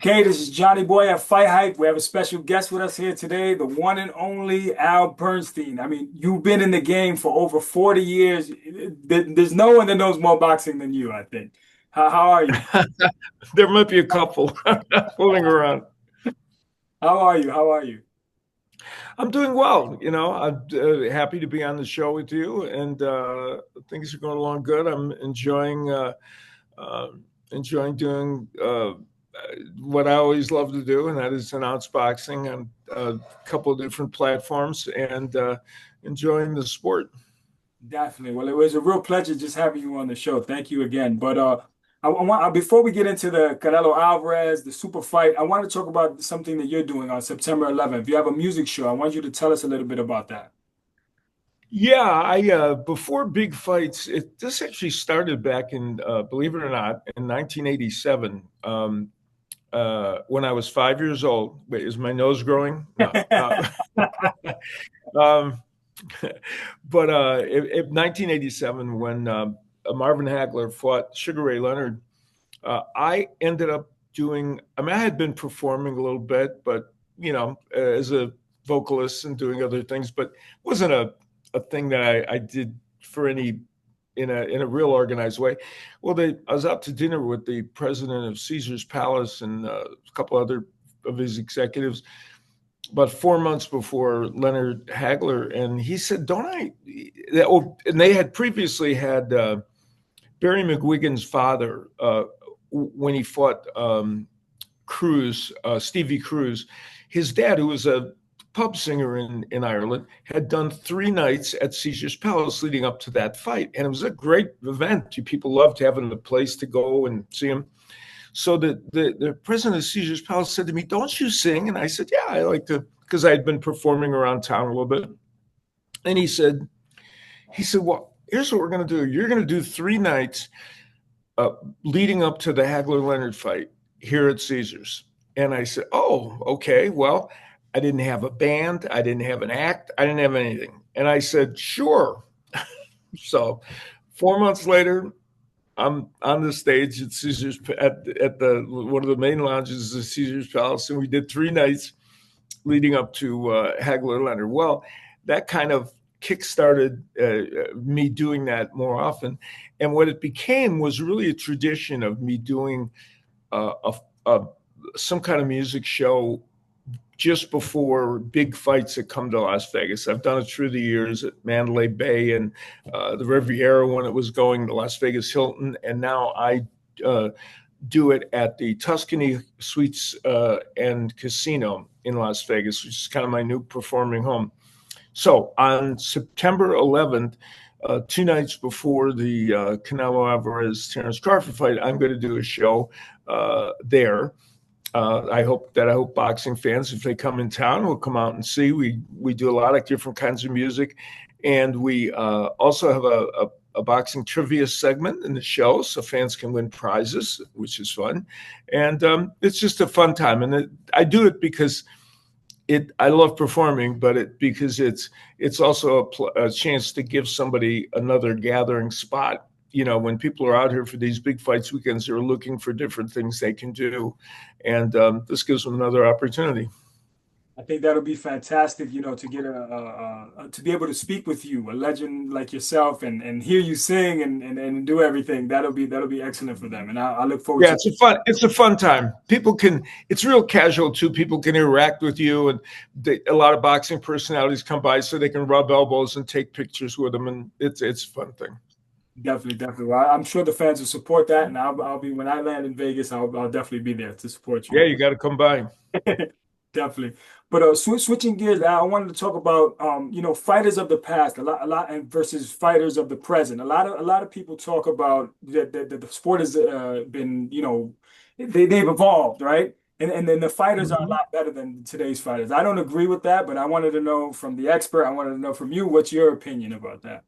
Okay, this is Johnny Boy at Fight Hype. We have a special guest with us here today, the one and only Al Bernstein. I mean, you've been in the game for over 40 years. There's no one that knows more boxing than you, I think. How are you? There might be a couple. I'm not fooling around. How are you? How are you? I'm doing well. I'm happy to be on the show with you, and things are going along good. I'm uh, enjoying doing what I always love to do, and that is announce boxing on a couple of different platforms, and enjoying the sport. Definitely. Well, it was a real pleasure just having you on the show. Thank you again. But I want before we get into the Canelo Alvarez, the super fight, I want to talk about something that you're doing on September 11th. You have a music show. I want you to tell us a little bit about that. Yeah, I before big fights, this actually started back in, believe it or not, in 1987. When I was 5 years old. Wait, is my nose growing? No. Um, but in 1987, when Marvin Hagler fought Sugar Ray Leonard, I ended up doing. I mean, I had been performing a little bit, but as a vocalist and doing other things, but it wasn't a thing that I did for any in a real organized way. Well, I was out to dinner with the president of Caesar's Palace and a couple other of his executives about 4 months before Leonard Hagler, and he said, "Don't I?" Oh, and they had previously had Barry McGuigan's father when he fought Cruz, Stevie Cruz. His dad, who was a pub singer in Ireland, had done 3 nights at Caesar's Palace leading up to that fight. And it was a great event. People loved having a place to go and see him. So the president of Caesar's Palace said to me, "Don't you sing?" And I said, "Yeah, I like to," because I had been performing around town a little bit. And he said, "Well, here's what we're going to do. You're going to do 3 nights leading up to the Hagler Leonard fight here at Caesars." And I said, "Oh, okay. Well, I didn't have a band. I didn't have an act. I didn't have anything." And I said, "Sure." So 4 months later, I'm on the stage at Caesars at the one of the main lounges of Caesars Palace, and we did 3 nights leading up to Hagler Leonard. Well, that kind of kickstarted me doing that more often, and what it became was really a tradition of me doing uh, a, a some kind of music show just before big fights that come to Las Vegas. I've done it through the years at Mandalay Bay and the Riviera when it was going to Las Vegas Hilton, and now I uh, do it at the Tuscany Suites and Casino in Las Vegas, which is kind of my new performing home. So on September 11th, 2 nights before the Canelo Alvarez Terence Crawford fight, I'm going to do a show there. I hope boxing fans, if they come in town, will come out and see. We do a lot of different kinds of music, and we also have a boxing trivia segment in the show, so fans can win prizes, which is fun, and it's just a fun time. And I do it because I love performing, but because it's also a chance to give somebody another gathering spot. When people are out here for these big fights weekends, they're looking for different things they can do, and this gives them another opportunity. I think that'll be fantastic, to get to be able to speak with you, a legend like yourself, and hear you sing and do everything. That'll be excellent for them, and I look forward Yeah, to. it's a fun time. It's real casual too. People can interact with you, and a lot of boxing personalities come by so they can rub elbows and take pictures with them, and it's a fun thing. Definitely, definitely. Well, I'm sure the fans will support that, and I'll be when I land in Vegas. I'll definitely be there to support you. Yeah, you got to come by. Definitely. But switching gears, I wanted to talk about fighters of the past, and versus fighters of the present. A lot of people talk about that the sport has been, they've evolved, right? And then the fighters are a Mhm. lot better than today's fighters. I don't agree with that, but I wanted to know from the expert, I wanted to know from you, what's your opinion about that?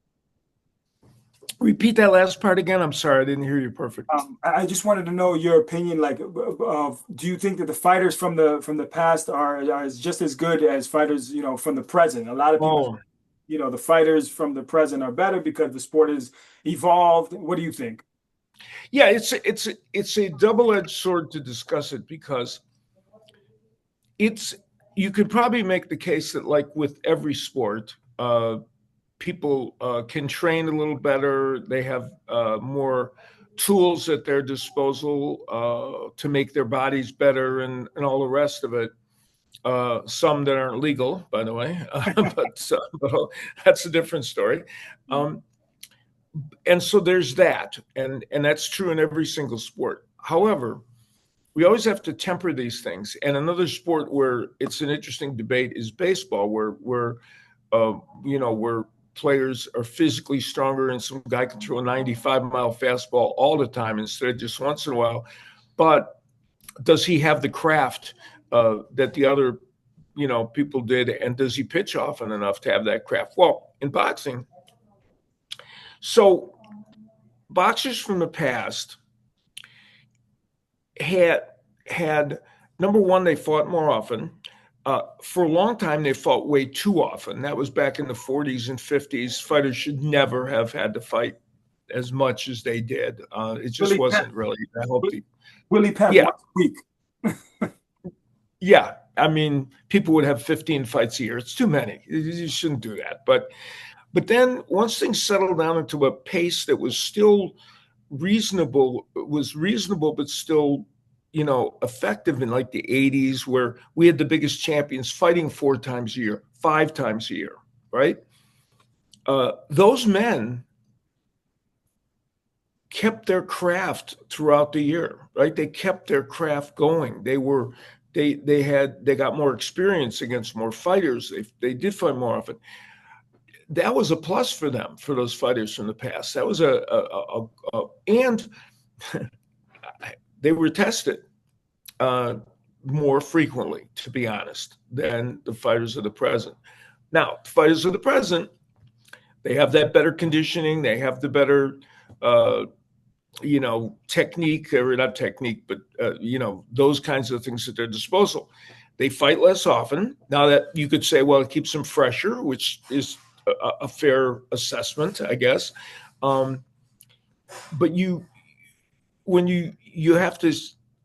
Repeat that last part again. I'm sorry, I didn't hear you perfect. I just wanted to know your opinion. Like, of do you think that the fighters from the past are just as good as fighters, from the present? A lot of people, Oh, the fighters from the present are better because the sport has evolved. What do you think? Yeah, it's a double-edged sword to discuss it because it's you could probably make the case that like with every sport, people can train a little better. They have more tools at their disposal to make their bodies better and all the rest of it. Some that aren't legal, by the way, but that's a different story. Um, and so there's that, and that's true in every single sport. However, we always have to temper these things. And another sport where it's an interesting debate is baseball, where where players are physically stronger and some guy can throw a 95-mile fastball all the time instead of just once in a while. But does he have the craft that the other people did, and does he pitch often enough to have that craft? Well, in boxing, so boxers from the past had had number one, they fought more often. For a long time, they fought way too often. That was back in the 40s and 50s. Fighters should never have had to fight as much as they did. It just Willie Pep, wasn't really that healthy. Willie Pep Yeah, once a week. yeah. I mean, people would have 15 fights a year. It's too many. You shouldn't do that. But then once things settled down into a pace that was still reasonable, but still, effective in like the 80s, where we had the biggest champions fighting 4 times a year, 5 times a year, right? Those men kept their craft throughout the year, right? They kept their craft going. They got more experience against more fighters. They did fight more often. That was a plus for them, for those fighters from the past. That was and they were tested more frequently, to be honest, than the fighters of the present. Now, the fighters of the present, they have that better conditioning, they have the better, technique, or not technique, but those kinds of things at their disposal. They fight less often. Now that you could say, well, it keeps them fresher, which is a fair assessment, I guess. But when you have to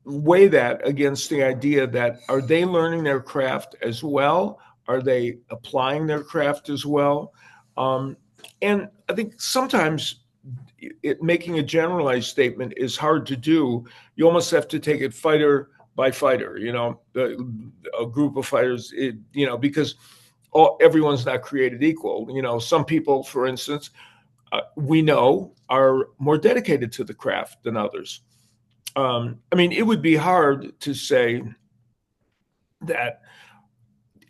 weigh that against the idea that, are they learning their craft as well? Are they applying their craft as well? And I think sometimes making a generalized statement is hard to do. You almost have to take it fighter by fighter, a group of fighters, because everyone's not created equal. Some people, for instance, we know are more dedicated to the craft than others. I mean, it would be hard to say that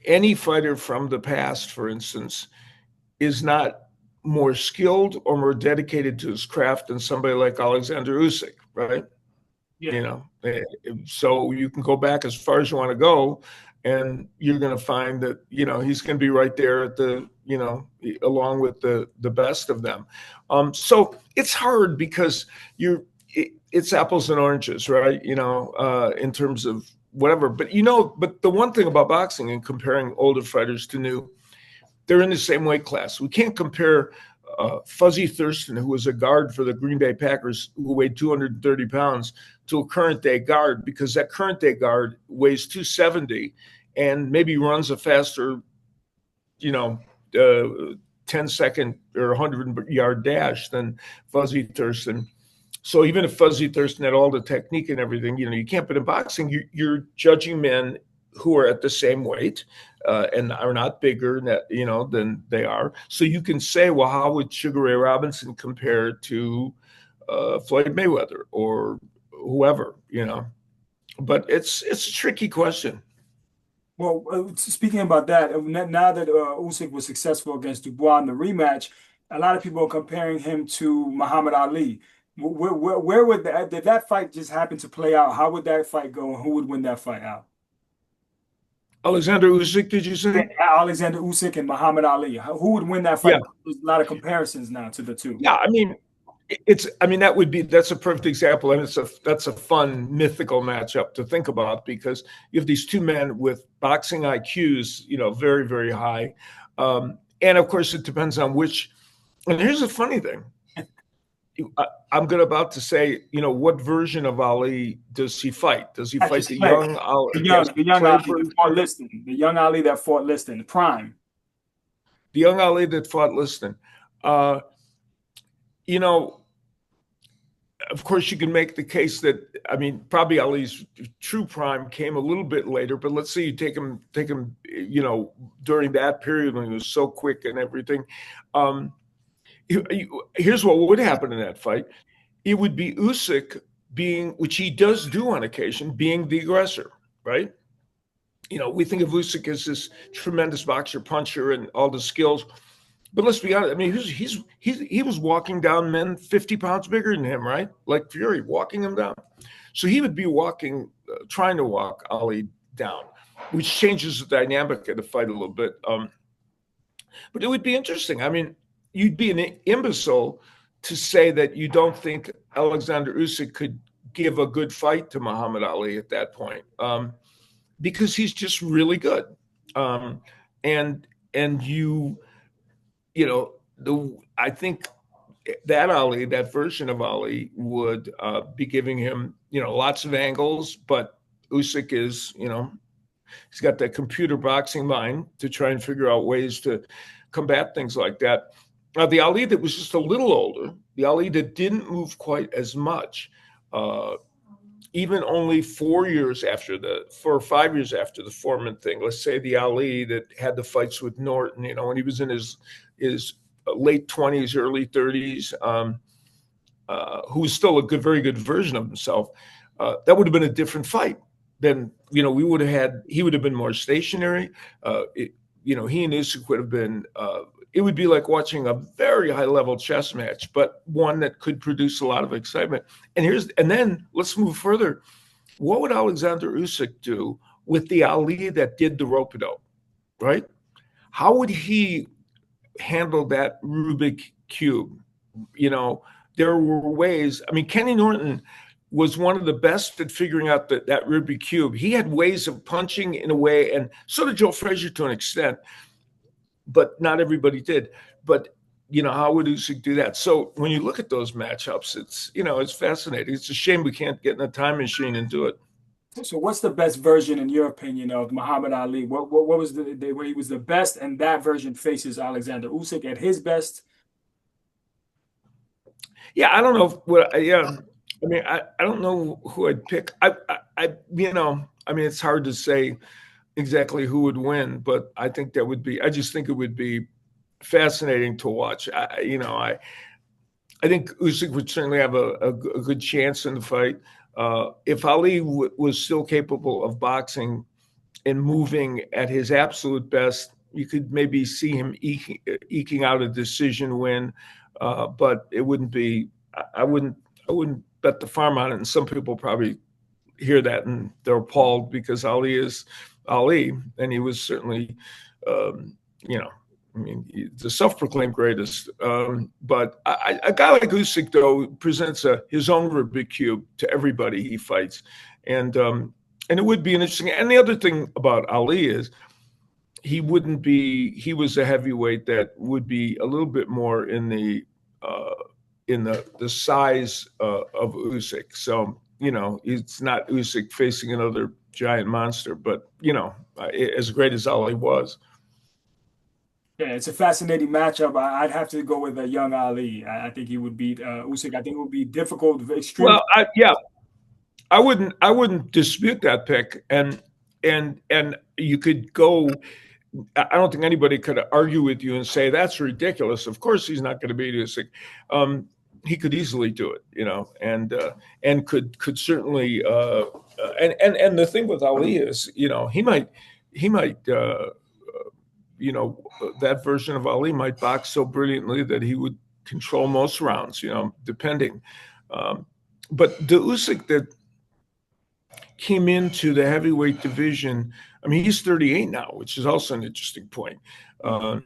any fighter from the past, for instance, is not more skilled or more dedicated to his craft than somebody like Alexander Usyk, right? Yeah. So you can go back as far as you want to go, and you're going to find that he's going to be right there at the along with the best of them. So it's hard because it's apples and oranges, right? In terms of whatever. But the one thing about boxing and comparing older fighters to new, they're in the same weight class. We can't compare Fuzzy Thurston, who was a guard for the Green Bay Packers, who weighed 230 pounds, to a current day guard, because that current day guard weighs 270 and maybe runs a faster, 10-second or 100-yard dash than Fuzzy Thurston. So even if Fuzzy Thurston had all the technique and everything, you can't. But in boxing, you're judging men who are at the same weight and are not bigger, than they are. So you can say, well, how would Sugar Ray Robinson compare to Floyd Mayweather or whoever? But it's a tricky question. Well, speaking about that, now that Usyk was successful against Dubois in the rematch, a lot of people are comparing him to Muhammad Ali. Where would did that fight just happen to play out? How would that fight go, and who would win that fight out? Alexander Usyk, did you Yeah, say? Alexander Usyk and Muhammad Ali. Who would win that fight? Yeah, There's a lot of comparisons now to the two. yeah. I mean, that's a perfect example, and that's a fun mythical matchup to think about, because you have these two men with boxing IQs, very, very high, and of course it depends on which. And here's the funny thing: I'm about to say, what version of Ali does he fight? Does he At fight his the play, young Ali? the Yes, young play Ali that version, fought Liston, the young Ali that fought Liston, prime. the young Ali that fought Liston. Uh, you know, of course, you can make the case that, I mean, probably Ali's true prime came a little bit later, but let's say you take him, during that period when he was so quick and everything. Um, Here's what would happen in that fight. It would be Usyk being, which he does do on occasion, being the aggressor, right? We think of Usyk as this tremendous boxer, puncher, and all the skills. But let's be honest. I mean, he was walking down men 50 pounds bigger than him, right? Like Fury, walking him down. So he would be trying to walk Ali down, which changes the dynamic of the fight a little bit. But it would be interesting. I mean, you'd be an imbecile to say that you don't think Alexander Usyk could give a good fight to Muhammad Ali at that point, because he's just really good. Um, and and I think that Ali, that version of Ali, would be giving him, lots of angles. But Usyk is, he's got that computer boxing mind to try and figure out ways to combat things like that. The Ali that was just a little older, the Ali that didn't move quite as much, uh, even only 4 or 5 years after the Foreman thing, let's say the Ali that had the fights with Norton, when he was in his late 20s, early 30s, who was still very good version of himself, that would have been a different fight. Then, he would have been more stationary. He and Usyk would have been, it would be like watching a very high level chess match, but one that could produce a lot of excitement. And then let's move further. What would Alexander Usyk do with the Ali that did the rope-a-dope, right? How would he handle that Rubik cube? There were ways. I mean, Kenny Norton was one of the best at figuring out that Rubik cube. He had ways of punching in a way, and so did Joe Frazier to an extent, but not everybody did. But how would Usyk do that? So when you look at those matchups, it's fascinating. It's a shame we can't get in a time machine and do it. So, what's the best version, in your opinion, of Muhammad Ali? What was where he was the best, and that version faces Alexander Usyk at his best? Yeah, I don't know what. Yeah, I mean, I don't know who I'd pick. I mean, it's hard to say exactly who would win, but I think that would be. I just think it would be fascinating to watch. I think Usyk would certainly have a good chance in the fight. If Ali was still capable of boxing and moving at his absolute best, you could maybe see him eking out a decision win, but it wouldn't be. I wouldn't bet the farm on it. And some people probably hear that and they're appalled because Ali is Ali, and he was certainly, um, you know, I mean, the self-proclaimed greatest. But a guy like Usyk, though, presents his own Rubik cube to everybody he fights, and it would be an interesting. And the other thing about Ali is he wouldn't be. He was a heavyweight that would be a little bit more uh, in the size of Usyk. So it's not Usyk facing another giant monster, but as great as Ali was. Yeah, it's a fascinating matchup. I'd have to go with a young Ali. I think he would beat Usyk. I think it would be difficult, extremely. Well, yeah, I wouldn't dispute that pick, and you could go. I don't think anybody could argue with you and say that's ridiculous. Of course, he's not going to beat Usyk. He could easily do it, and could certainly. And the thing with Ali is, he might that version of Ali might box so brilliantly that he would control most rounds, depending. Um, but the Usyk that came into the heavyweight division, I mean, he's 38 now, which is also an interesting point. The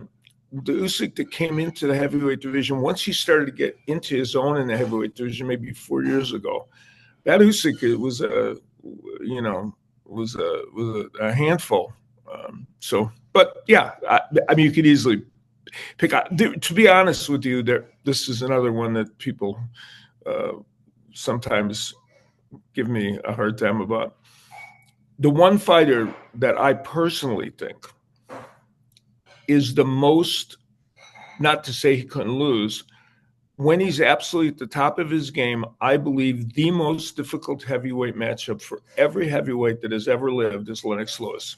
Usyk that came into the heavyweight division, once he started to get into his own in the heavyweight division, maybe 4 years ago, that Usyk was a handful. But yeah, I mean, you could easily pick. To be honest with you, this is another one that people uh, sometimes give me a hard time about. The one fighter that I personally think is the most, not to say he couldn't lose, when he's absolutely at the top of his game, I believe the most difficult heavyweight matchup for every heavyweight that has ever lived is Lennox Lewis.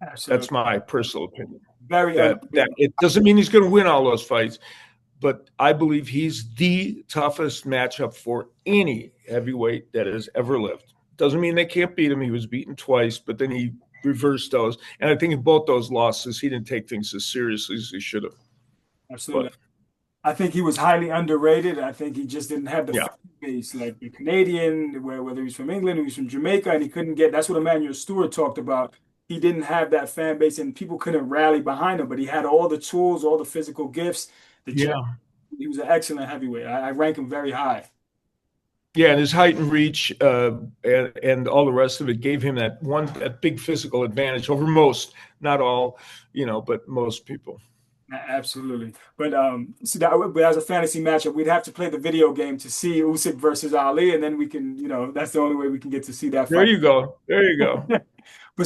That's Absolutely. my personal opinion. Very That underrated. it doesn't mean he's going to win all those fights, but I believe he's the toughest matchup for any heavyweight that has ever lived. Doesn't mean they can't beat him. He was beaten twice, but then he reversed those. And I think in both those losses, he didn't take things as seriously as he should have. Absolutely. But I think he was highly underrated. I think he just didn't have the yeah, fan base like the Canadian, whether he's from England or he's from Jamaica, and he couldn't get. That's what Emmanuel Stewart talked about. He didn't have that fan base, and people couldn't rally behind him. But he had all the tools, all the physical gifts. The jab. yeah, He was an excellent heavyweight. I rank him very high. yeah. And his height and reach and all the rest of it gave him that big physical advantage over most, not all, but most people. Absolutely. But see that but as a fantasy matchup, we'd have to play the video game to see Usyk versus Ali, and then we can, that's the only way we can get to see that There fight. you go. There you go. But